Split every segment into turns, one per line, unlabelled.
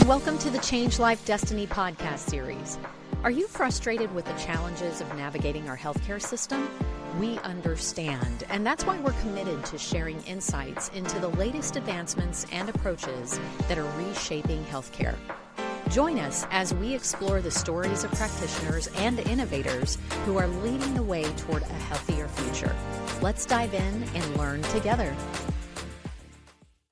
and welcome to the Change Life Destiny podcast series. Are you frustrated with the challenges of navigating our healthcare system? We understand, and that's why we're committed to sharing insights into the latest advancements and approaches that are reshaping healthcare. Join us as we explore the stories of practitioners and innovators who are leading the way toward a healthier future. Let's dive in and learn together.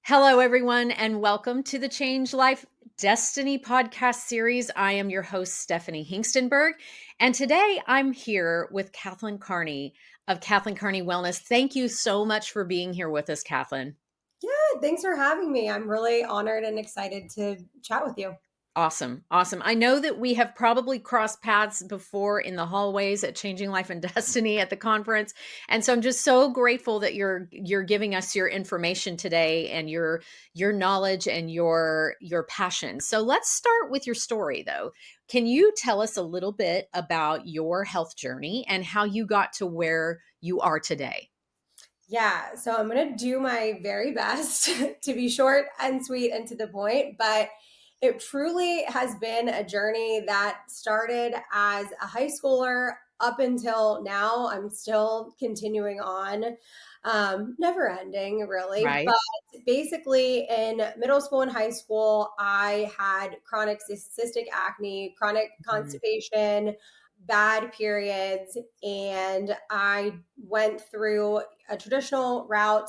Hello, everyone, and welcome to the Change Life Destiny podcast series. I am your host, Stephanie Hengstenberg, and today I'm here with Kathlyn Carney of Kathlyn Carney Wellness. Thank you so much for being here with us, Kathlyn.
Yeah, thanks for having me. I'm really honored and excited to chat with you.
Awesome. I know that we have probably crossed paths before in the hallways at Changing Life and Destiny at the conference. And so I'm just so grateful that you're giving us your information today and your knowledge and your passion. So let's start with your story though. Can you tell us a little bit about your health journey and how you got to where you are today?
Yeah, so I'm going to do my very best to be short and sweet and to the point, but it truly has been a journey that started as a high schooler up until now. I'm still continuing on, never ending really.
Right.
But basically, in middle school and high school, I had chronic cystic acne, chronic constipation, bad periods, and I went through a traditional route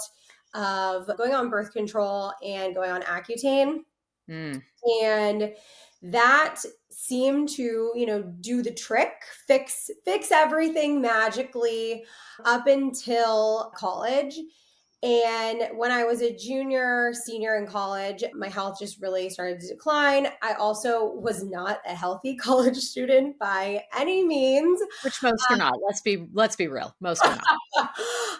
of going on birth control and going on Accutane. And that seemed to, do the trick, fix everything magically up until college. And when I was a senior in college, my health just really started to decline. I also was not a healthy college student by any means.
Which most are not. Let's be real. Most are not.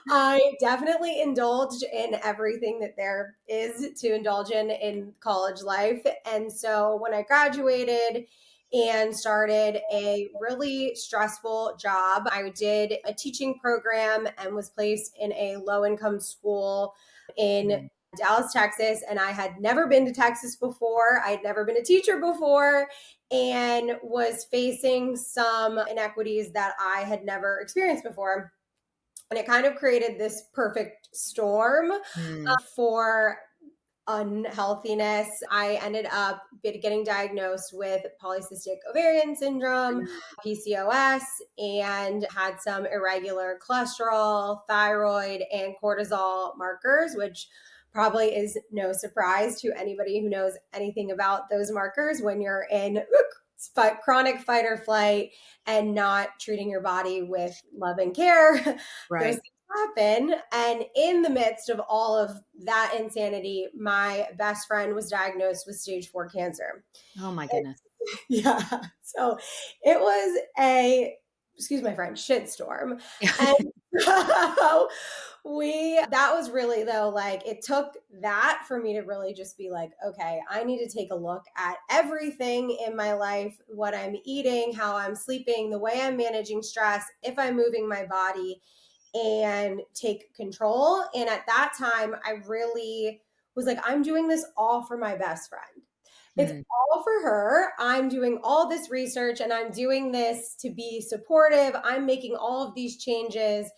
I definitely indulged in everything that there is to indulge in college life. And so when I graduated and started a really stressful job, I did a teaching program and was placed in a low-income school in Dallas, Texas. And I had never been to Texas before. I had never been a teacher before and was facing some inequities that I had never experienced before. And it kind of created this perfect storm for unhealthiness. I ended up getting diagnosed with polycystic ovarian syndrome, PCOS, and had some irregular cholesterol, thyroid, and cortisol markers, which probably is no surprise to anybody who knows anything about those markers when you're in chronic fight or flight and not treating your body with love and care.
Right.
Those things happen. And in the midst of all of that insanity, my best friend was diagnosed with stage 4 cancer.
Oh my goodness.
Yeah. So it was excuse my French, shitstorm. And so that was really though, like it took that for me to really just be like, okay, I need to take a look at everything in my life, what I'm eating, how I'm sleeping, the way I'm managing stress, if I'm moving my body, and take control. And at that time, I really was like, I'm doing this all for my best friend. It's all for her. I'm doing all this research and I'm doing this to be supportive. I'm making all of these changes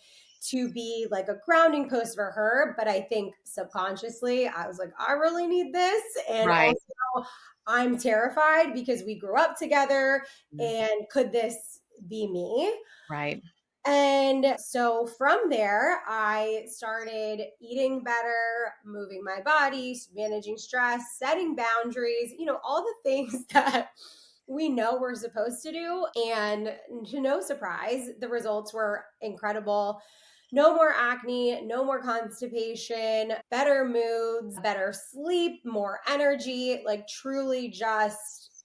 to be like a grounding post for her. But I think subconsciously, I was like, I really need this. And also, I'm terrified because we grew up together. And could this be me?
Right.
And so from there, I started eating better, moving my body, managing stress, setting boundaries, all the things that we know we're supposed to do. And to no surprise, the results were incredible. No more acne, no more constipation, better moods, better sleep, more energy, like truly just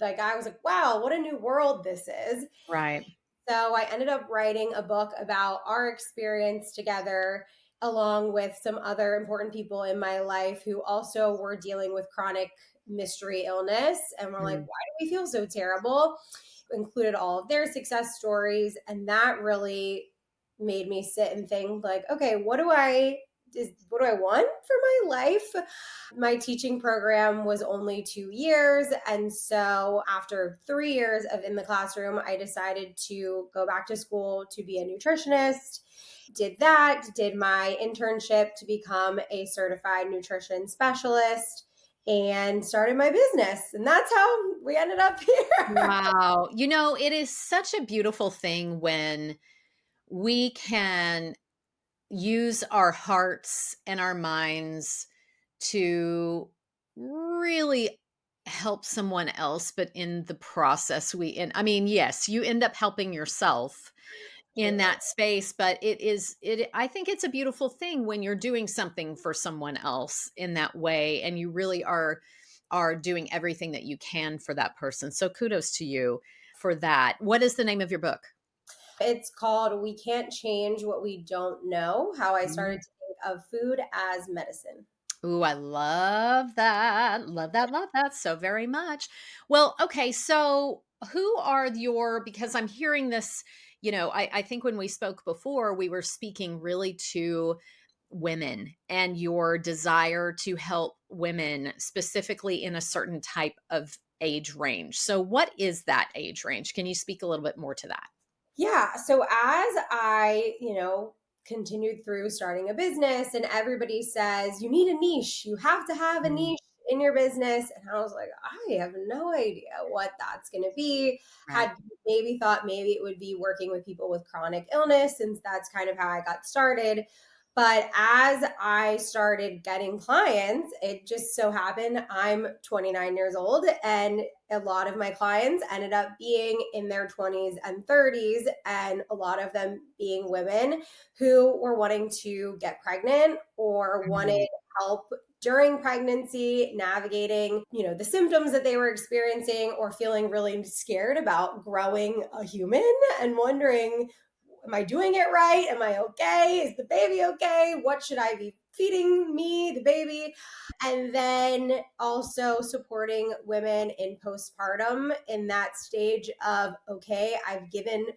like I was like, wow, what a new world this is.
Right.
So I ended up writing a book about our experience together, along with some other important people in my life who also were dealing with chronic mystery illness. And we're like, why do we feel so terrible? Included all of their success stories. And that really made me sit and think like, okay, what do I what do I want for my life? My teaching program was only 2 years. And so after 3 years of in the classroom, I decided to go back to school to be a nutritionist. Did that, did my internship to become a certified nutrition specialist, and started my business. And that's how we ended up here.
Wow. It is such a beautiful thing when we can use our hearts and our minds to really help someone else, but in the process I mean, yes, you end up helping yourself in that space, but I think it's a beautiful thing when you're doing something for someone else in that way and you really are doing everything that you can for that person. So kudos to you for that. What is the name of your book?
It's called We Can't Change What We Don't Know: How I Started to Think of Food as Medicine.
Ooh, I love that. Love that. Love that so very much. Well, okay. So, who are because I'm hearing this, I think when we spoke before, we were speaking really to women and your desire to help women specifically in a certain type of age range. So, what is that age range? Can you speak a little bit more to that?
Yeah. So as I, continued through starting a business, and everybody says, you need a niche, you have to have a
Mm,
niche in your business. And I was like, I have no idea what that's going to be.
right.
Had maybe thought maybe it would be working with people with chronic illness, since that's kind of how I got started. But as I started getting clients, it just so happened I'm 29 years old, and a lot of my clients ended up being in their 20s and 30s, and a lot of them being women who were wanting to get pregnant or wanted
Mhm.
help during pregnancy, navigating, the symptoms that they were experiencing, or feeling really scared about growing a human and wondering, am I doing it right? Am I okay? Is the baby okay? What should I be feeding me, the baby? And then also supporting women in postpartum, in that stage of, okay, I've given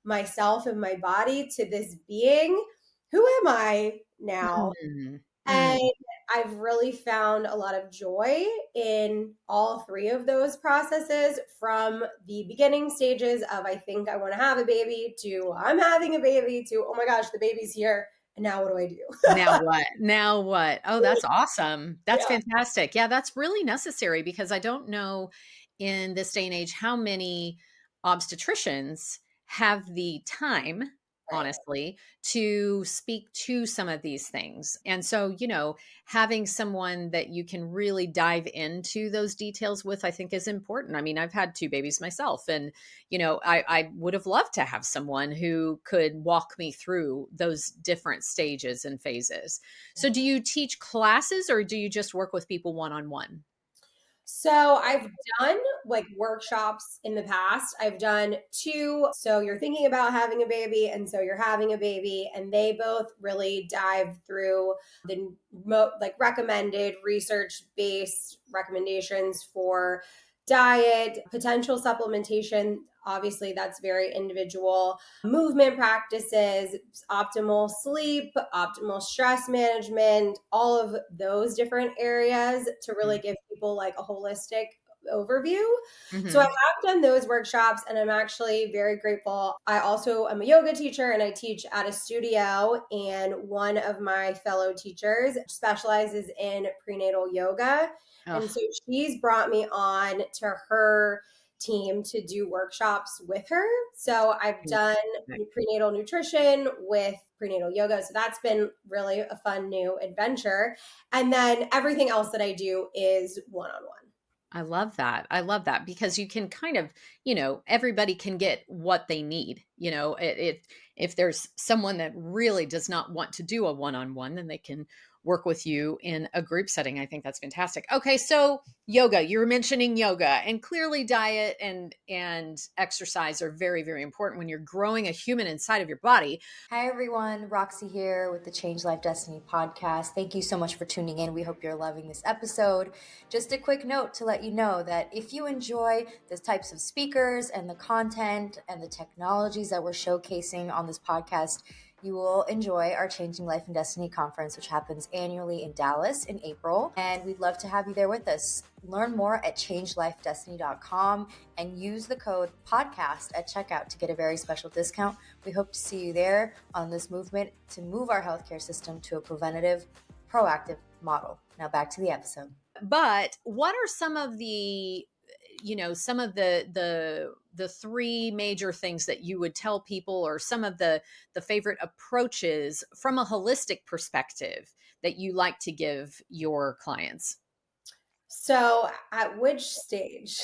myself and my body to this being. Who am I now?
Mm,
And
mm.
I've really found a lot of joy in all three of those processes, from the beginning stages of, I think I want to have a baby, to I'm having a baby, to, oh my gosh, the baby's here. And now what do I do?
Now what? Now what? Oh, that's awesome. That's
Yeah.
fantastic. Yeah, that's really necessary because I don't know in this day and age how many obstetricians have the time,
Right.
honestly, to speak to some of these things. And so, having someone that you can really dive into those details with, I think is important. I mean, I've had two babies myself, and I would have loved to have someone who could walk me through those different stages and phases. So, do you teach classes or do you just work with people one on one?
So I've done like workshops in the past. I've done two. So you're thinking about having a baby, and so you're having a baby, and they both really dive through the like recommended research based recommendations for diet, potential supplementation. Obviously, that's very individual. Movement practices, optimal sleep, optimal stress management, all of those different areas to really give people like a holistic overview. So I
Mm-hmm.
have done those workshops, and I'm actually very grateful. I also am a yoga teacher, and I teach at a studio, and one of my fellow teachers specializes in prenatal yoga. And
Oh,
so she's brought me on to her team to do workshops with her. So I've done prenatal nutrition with prenatal yoga. So that's been really a fun new adventure. And then everything else that I do is one on one.
I love that. I love that because you can kind of, everybody can get what they need. If there's someone that really does not want to do a one-on-one, then they can work with you in a group setting. I think that's fantastic. Okay, so yoga, you were mentioning yoga, and clearly diet and exercise are very, very important when you're growing a human inside of your body.
Hi, everyone. Roxy here with the Change Life Destiny podcast. Thank you so much for tuning in. We hope you're loving this episode. Just a quick note to let you know that if you enjoy the types of speakers and the content and the technologies that we're showcasing on this podcast, you will enjoy our Changing Life and Destiny conference, which happens annually in Dallas in April. And we'd love to have you there with us. Learn more at changelifedestiny.com and use the code podcast at checkout to get a very special discount. We hope to see you there on this movement to move our healthcare system to a preventative, proactive model. Now back to the episode.
But what are some of the, some of the three major things that you would tell people, or some of the favorite approaches from a holistic perspective that you like to give your clients?
So at which stage?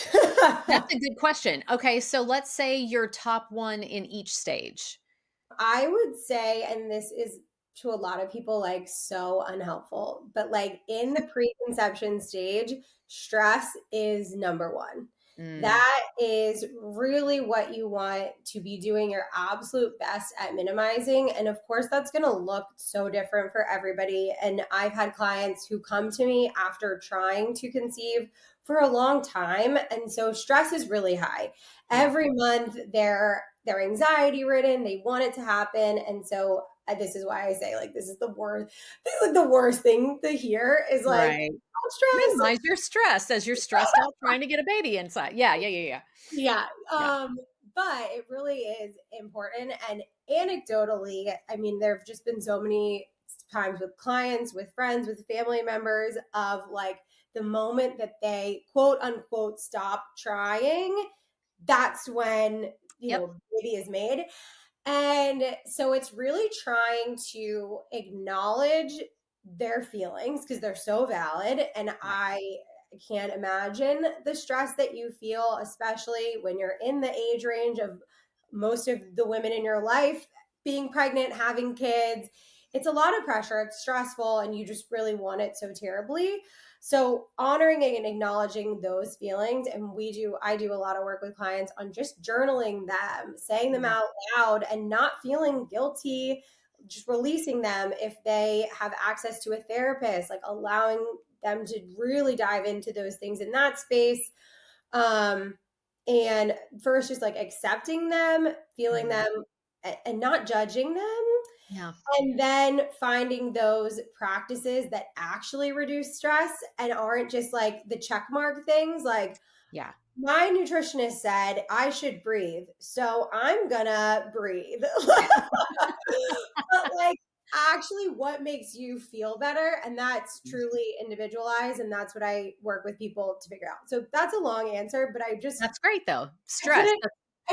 That's a good question. Okay, so let's say your top one in each stage.
I would say, and this is to a lot of people like so unhelpful, but like in the preconception stage, stress is number one. That is really what you want to be doing your absolute best at minimizing. And of course, that's going to look so different for everybody. And I've had clients who come to me after trying to conceive for a long time. And so stress is really high. Every month they're anxiety ridden, they want it to happen. And so this is why I say like this is the worst thing to hear is like,
Right.
don't stress.
Minimize your stress as you're stressed out trying to get a baby inside. Yeah.
Yeah. But it really is important. And anecdotally, I mean, there have just been so many times with clients, with friends, with family members of like the moment that they quote unquote stop trying, that's when, baby is made. And so it's really trying to acknowledge their feelings because they're so valid. And I can't imagine the stress that you feel, especially when you're in the age range of most of the women in your life being pregnant, having kids. It's a lot of pressure. It's stressful, and you just really want it so terribly. So honoring and acknowledging those feelings, and I do a lot of work with clients on just journaling them, saying them out loud, and not feeling guilty, just releasing them if they have access to a therapist, like allowing them to really dive into those things in that space. And first just like accepting them, feeling them, and not judging them.
Yeah.
And then finding those practices that actually reduce stress and aren't just like the check mark things. Like,
Yeah.
my nutritionist said I should breathe, so I'm gonna breathe. But like, actually, what makes you feel better? And that's truly individualized. And that's what I work with people to figure out. So that's a long answer, but
That's great though.
I
Stress.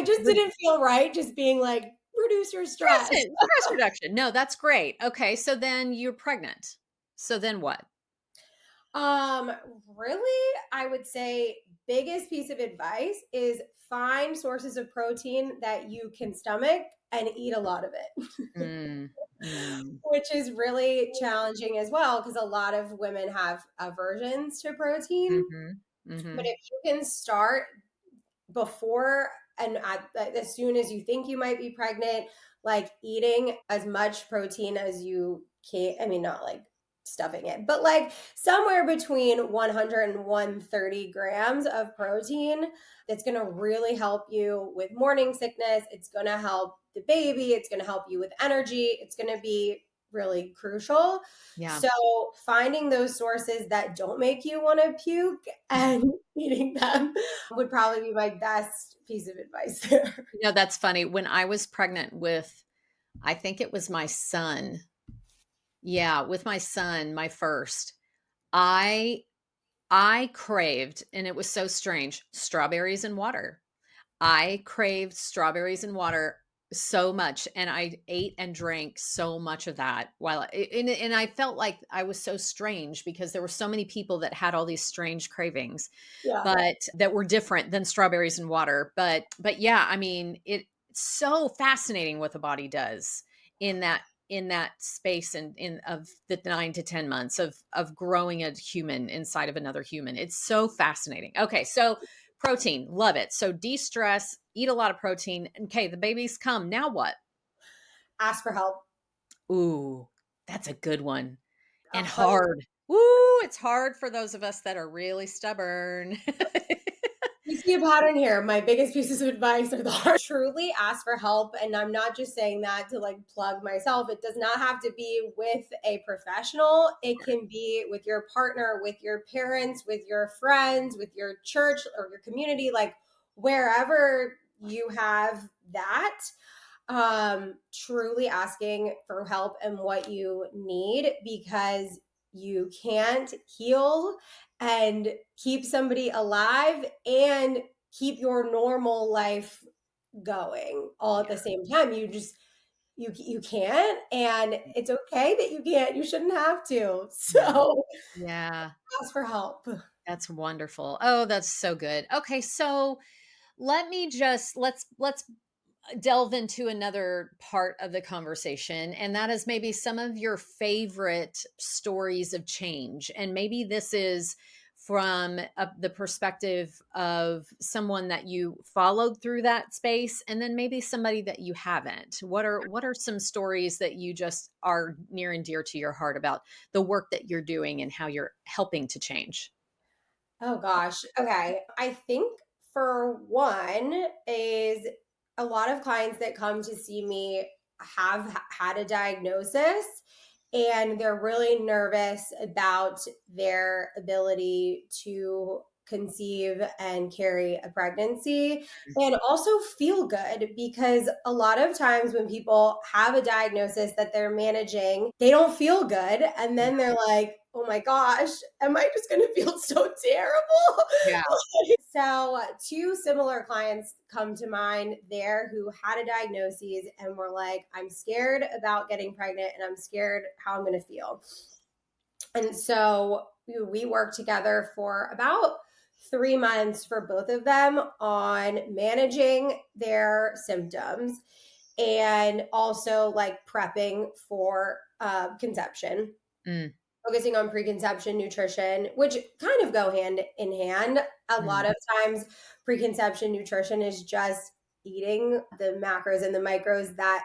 didn't feel right just being like, reduce your stress.
Stress reduction. No, that's great. Okay. So then you're pregnant. So then what?
Really, I would say biggest piece of advice is find sources of protein that you can stomach and eat a lot of it. Which is really challenging as well because a lot of women have aversions to protein. But if you can start before and as soon as you think you might be pregnant, like eating as much protein as you can. I mean, not like stuffing it, but like somewhere between 100 and 130 grams of protein. That's going to really help you with morning sickness. It's going to help the baby. It's going to help you with energy. It's going to be really crucial.
Yeah.
So finding those sources that don't make you want to puke and eating them would probably be my best piece of advice there.
That's funny. When I was pregnant with, I think it was my son. Yeah, with my son, my first, I craved, and it was so strange, strawberries and water. I craved strawberries and water so much, and I ate and drank so much of that and I felt like I was so strange because there were so many people that had all these strange cravings,
Yeah.
but that were different than strawberries and water. But yeah, I mean, it's so fascinating what the body does in that space and in of the 9 to 10 months of growing a human inside of another human. It's so fascinating. Okay, so protein, love it. So de-stress, eat a lot of protein. Okay, the babies come. Now what?
Ask for help.
Ooh, that's a good one. And
100.
hard. Woo, it's hard for those of us that are really stubborn.
You see a pattern here. My biggest pieces of advice are the hard. Truly ask for help. And I'm not just saying that to like plug myself. It does not have to be with a professional. It can be with your partner, with your parents, with your friends, with your church or your community, like wherever you have that. Truly asking for help and what you need, because you can't heal and keep somebody alive and keep your normal life going all at the same time. You can't, and it's okay that you can't. You shouldn't have to.
Yeah.
So
Yeah.
ask for help.
That's wonderful. Oh, that's so good. Okay, so let's delve into another part of the conversation, and that is maybe some of your favorite stories of change. And maybe this is from the perspective of someone that you followed through that space, and then maybe somebody that you haven't. What are some stories that you just are near and dear to your heart about the work that you're doing and how you're helping to change?
Oh gosh. Okay. I think for one is a lot of clients that come to see me have had a diagnosis and they're really nervous about their ability to conceive and carry a pregnancy and also feel good, because a lot of times when people have a diagnosis that they're managing, they don't feel good, and then they're like, oh my gosh, am I just going to feel so terrible?
Yeah.
So, two similar clients come to mind there who had a diagnosis and were like, I'm scared about getting pregnant and I'm scared how I'm going to feel. And so we worked together for about 3 months for both of them on managing their symptoms and also like prepping for conception,
Mm,
focusing on preconception nutrition, which kind of go hand in hand. A lot
mm,
of times, preconception nutrition is just eating the macros and the micros that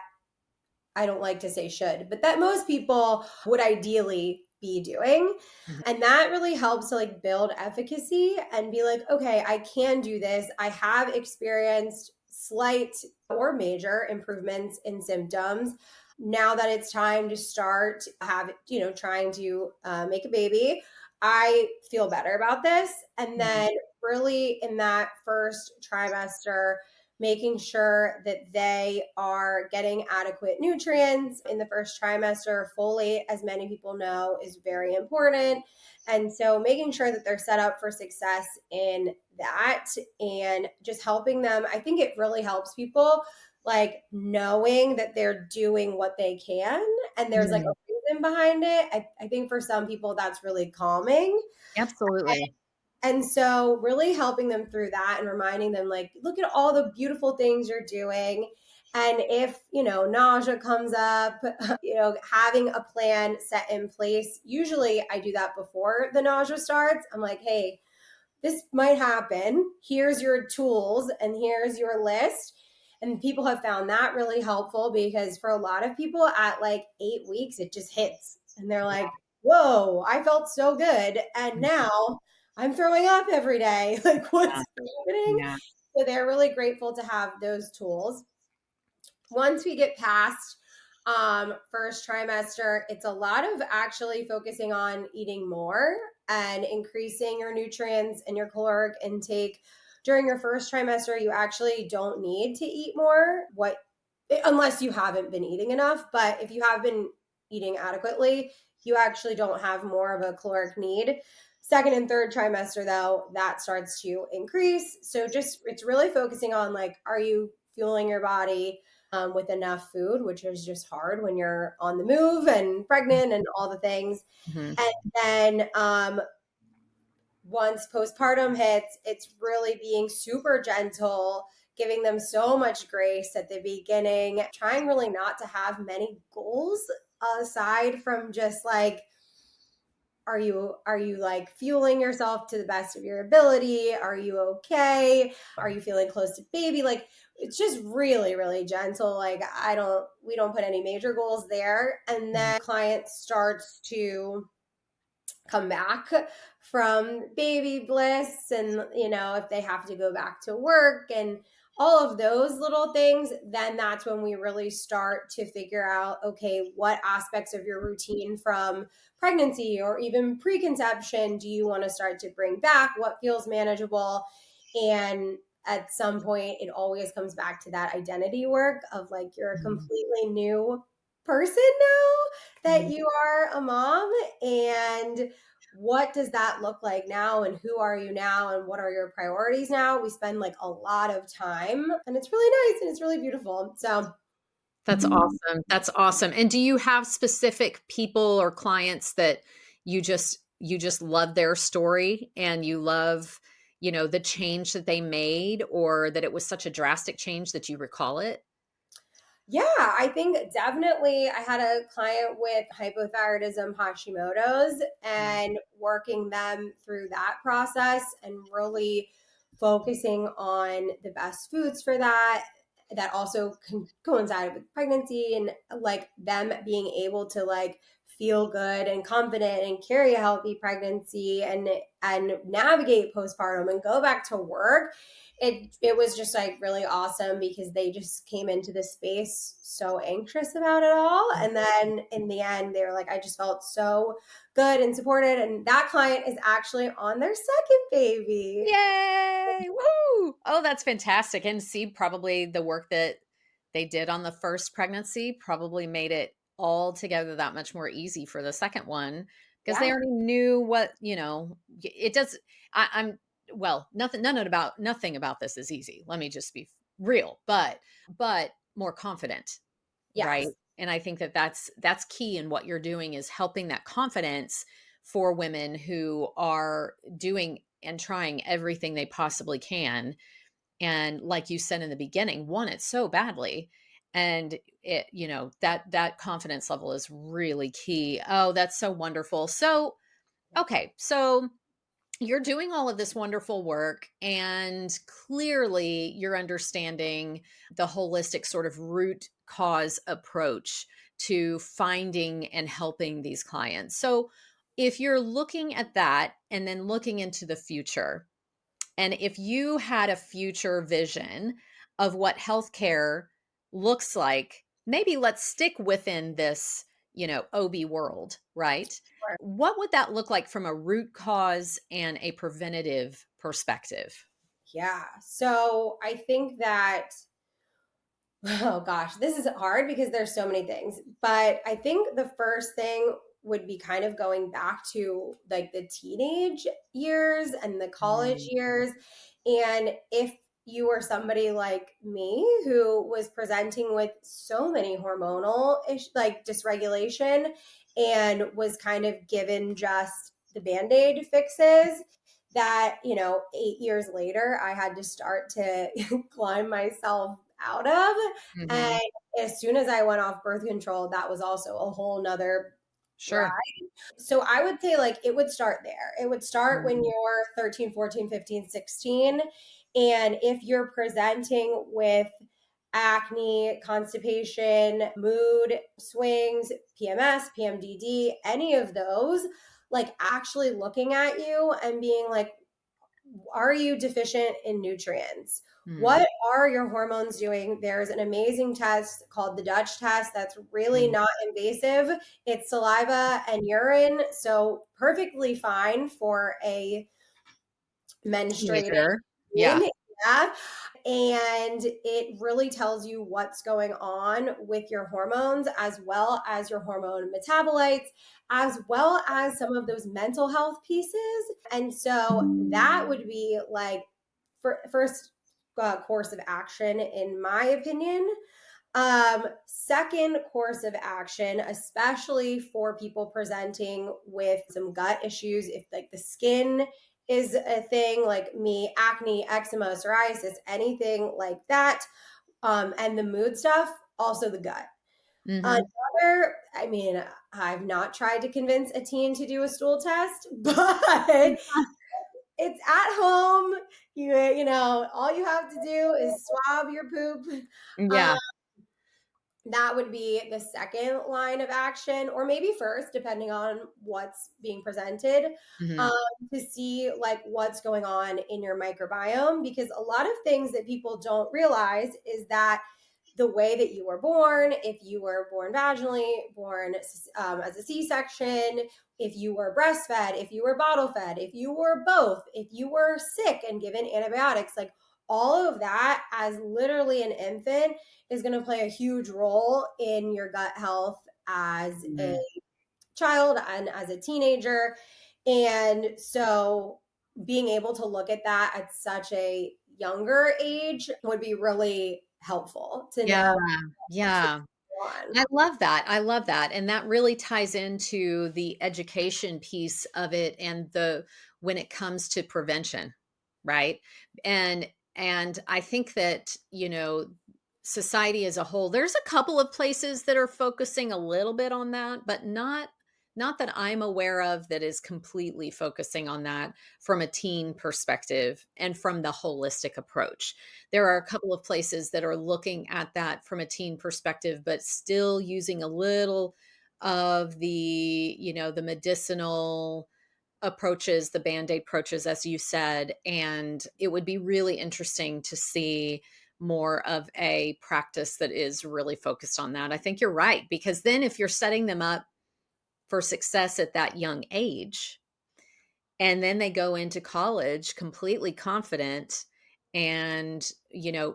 I don't like to say should, but that most people would ideally be doing.
mhm.
And that really helps to like build efficacy and be like, okay, I can do this. I have experienced slight or major improvements in symptoms. Now that it's time to start trying to make a baby, I feel better about this. And
Mhm.
then really in that first trimester, making sure that they are getting adequate nutrients in the first trimester. Folate, as many people know, is very important. And so making sure that they're set up for success in that and just helping them. I think it really helps people like knowing that they're doing what they can and there's like a
Mm,
reason behind it. I think for some people that's really calming.
absolutely.
And so really helping them through that and reminding them like, look at all the beautiful things you're doing. And if, nausea comes up, having a plan set in place. Usually I do that before the nausea starts. I'm like, hey, this might happen. Here's your tools and here's your list. And people have found that really helpful because for a lot of people at like 8 weeks, it just hits. And they're like, whoa, I felt so good. And
Mhm.
now I'm throwing up every day. Like,
Yeah,
what's happening?
yeah.
So they're really grateful to have those tools. Once we get past first trimester, it's a lot of actually focusing on eating more and increasing your nutrients and your caloric intake. During your first trimester, you actually don't need to eat more, unless you haven't been eating enough. But if you have been eating adequately, you actually don't have more of a caloric need. Second and third trimester, though, that starts to increase. So just it's really focusing on like, are you fueling your body with enough food, which is just hard when you're on the move and pregnant and all the things.
Mhm.
And then once postpartum hits, it's really being super gentle, giving them so much grace at the beginning, trying really not to have many goals aside from just like, are you like fueling yourself to the best of your ability? Are you okay? Are you feeling close to baby? Like it's just really, really gentle. Like we don't put any major goals there. And
Mhm.
then client starts to come back from baby bliss and, if they have to go back to work and all of those little things, then that's when we really start to figure out, okay, what aspects of your routine from pregnancy or even preconception do you want to start to bring back? What feels manageable? And at some point, it always comes back to that identity work of like, you're a completely new person now that you are a mom. And what does that look like now, and who are you now, and what are your priorities now? We spend like a lot of time, and it's really nice and it's really beautiful. So
That's awesome. That's awesome. And do you have specific people or clients that you just love their story and you love, the change that they made, or that it was such a drastic change that you recall it?
yeah, I think definitely I had a client with hypothyroidism Hashimoto's and working them through that process and really focusing on the best foods for that also coincided with pregnancy and like them being able to like feel good and confident and carry a healthy pregnancy and navigate postpartum and go back to work. It was just like really awesome because they just came into this space so anxious about it all, and then in the end they were like, I just felt so good and supported. And that client is actually on their second baby.
Yay! Woo! Oh, that's fantastic. And see, probably the work that they did on the first pregnancy probably made it all together that much more easy for the second one, because they
Yeah,
already knew what, it does. I'm well, nothing about this is easy. Let me just be real, but more confident, right?
yes.
And I think that that's key in what you're doing, is helping that confidence for women who are doing and trying everything they possibly can. And like you said in the beginning, want it so badly. And it, that confidence level is really key. Oh, that's so wonderful. So, okay. So you're doing all of this wonderful work, and clearly you're understanding the holistic sort of root cause approach to finding and helping these clients. So if you're looking at that and then looking into the future, and if you had a future vision of what healthcare looks like, maybe let's stick within this, OB world, right? What would that look like from a root cause and a preventative perspective?
Yeah. So I think that, oh gosh, this is hard because there's so many things. But I think the first thing would be kind of going back to like the teenage years and the college
Mm.
years. And if you were somebody like me who was presenting with so many hormonal like dysregulation and was kind of given just the band-aid fixes, that 8 years later I had to start to climb myself out of.
Mhm.
And as soon as I went off birth control, that was also a whole nother ride.
Sure.
So I would say like it would start there. It would start when
Mhm.
you're 13, 14, 15, 16. And if you're presenting with acne, constipation, mood swings, PMS, PMDD, any of those, like actually looking at you and being like, are you deficient in nutrients?
Mm.
What are your hormones doing? There's an amazing test called the Dutch test that's really
Mm.
not invasive. It's saliva and urine, so perfectly fine for a menstruating
Teenager. Yeah.
woman. Yeah. And it really tells you what's going on with your hormones, as well as your hormone metabolites, as well as some of those mental health pieces. And so that would be like first course of action, in my opinion. Second course of action, especially for people presenting with some gut issues, if like the skin is a thing, like me, acne, eczema, psoriasis, anything like that, and the mood stuff, also the gut.
Mhm.
Another, I mean, I've not tried to convince a teen to do a stool test, but it's at home. All you have to do is swab your poop. Um,
Yeah.
that would be the second line of action, or maybe first, depending on what's being presented,
Mhm.
um, to see like what's going on in your microbiome. Because a lot of things that people don't realize is that the way that you were born, if you were born vaginally, born as a C-section, if you were breastfed, if you were bottle fed, if you were both, if you were sick and given antibiotics, like all of that as literally an infant is going to play a huge role in your gut health as a
Mhm.
child and as a teenager. And so being able to look at that at such a younger age would be really helpful to
Yeah.
know what's
Yeah.
going on.
I love that. I love that. And that really ties into the education piece of it and the when it comes to prevention, right? And I think that, society as a whole, there's a couple of places that are focusing a little bit on that, but not that I'm aware of that is completely focusing on that from a teen perspective and from the holistic approach. There are a couple of places that are looking at that from a teen perspective, but still using a little of the medicinal approaches, the band-aid approaches, as you said. And it would be really interesting to see more of a practice that is really focused on that. I think you're right, because then if you're setting them up for success at that young age, and then they go into college completely confident and,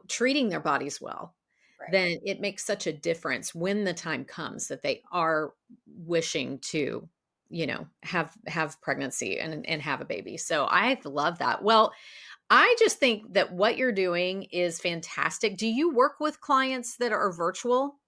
treating their bodies well,
Right.
then it makes such a difference when the time comes that they are wishing to, have pregnancy and have a baby. So I love that. Well, I just think that what you're doing is fantastic. Do you work with clients that are virtual?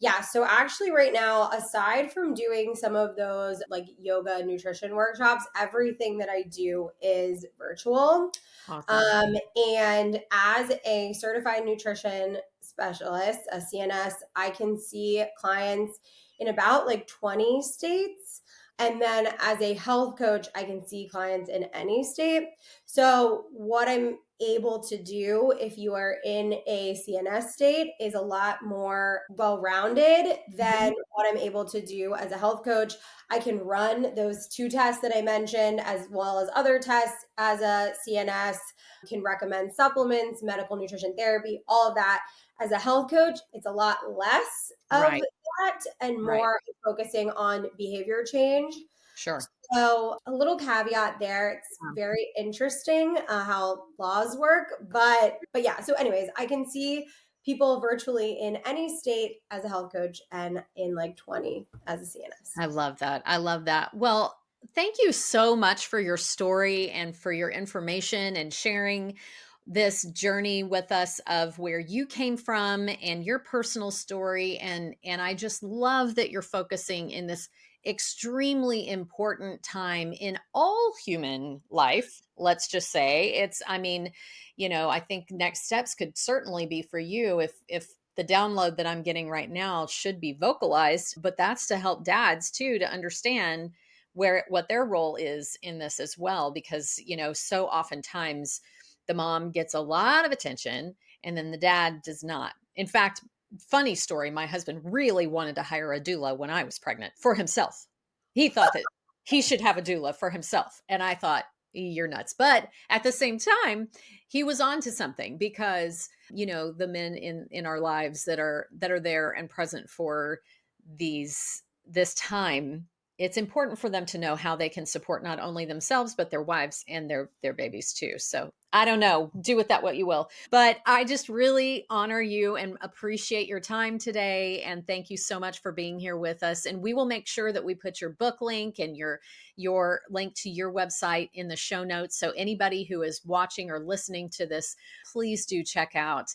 Yeah. So actually, right now, aside from doing some of those like yoga nutrition workshops, everything that I do is virtual.
Awesome.
Um, and as a certified nutrition specialist, a CNS, I can see clients in about like 20 states. And then as a health coach, I can see clients in any state. So, what I'm able to do if you are in a CNS state is a lot more well rounded
Mhm.
than what I'm able to do as a health coach. I can run those two tests that I mentioned as well as other tests as a CNS, can recommend supplements, medical nutrition therapy, all of that. As a health coach, it's a lot less of
Right.
that and
Right.
more focusing on behavior change.
Sure.
So, a little caveat there. It's
Yeah.
very interesting how laws work, but yeah. So, anyways, I can see people virtually in any state as a health coach and in like 20 as a CNS.
I love that. I love that. Well, thank you so much for your story and for your information and sharing this journey with us of where you came from and your personal story. And I just love that you're focusing in this extremely important time in all human life. Let's just say it's, I mean, I think next steps could certainly be for you if the download that I'm getting right now should be vocalized, but that's to help dads too to understand what their role is in this as well, because so oftentimes the mom gets a lot of attention and then the dad does not. In fact, funny story, my husband really wanted to hire a doula when I was pregnant for himself. He thought that he should have a doula for himself, and I thought, you're nuts. But at the same time, he was on to something, because the men in our lives that are there and present for this time, it's important for them to know how they can support not only themselves but their wives and their babies too. So I don't know, do with that what you will, but I just really honor you and appreciate your time today, and thank you so much for being here with us. And we will make sure that we put your book link and your link to your website in the show notes, so anybody who is watching or listening to this, please do check out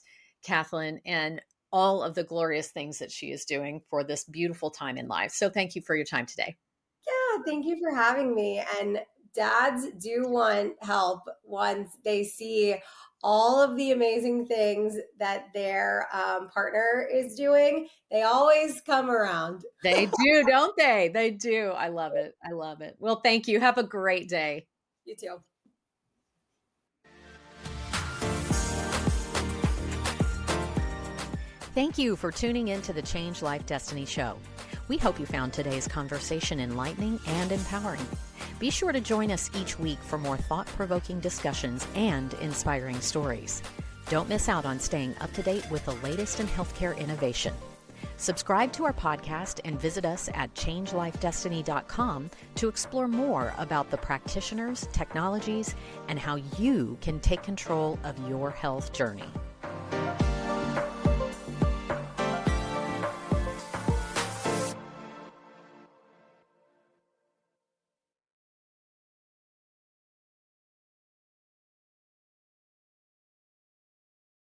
Kathlyn and all of the glorious things that she is doing for this beautiful time in life. So thank you for your time today.
Yeah, thank you for having me. And dads do want help once they see all of the amazing things that their partner is doing. They always come around.
They do, don't they? They do. I love it. I love it. Well, thank you. Have a great day.
You too.
Thank you for tuning in to the Change Life Destiny Show. We hope you found today's conversation enlightening and empowering. Be sure to join us each week for more thought-provoking discussions and inspiring stories. Don't miss out on staying up to date with the latest in healthcare innovation. Subscribe to our podcast and visit us at changelifedestiny.com to explore more about the practitioners, technologies, and how you can take control of your health journey.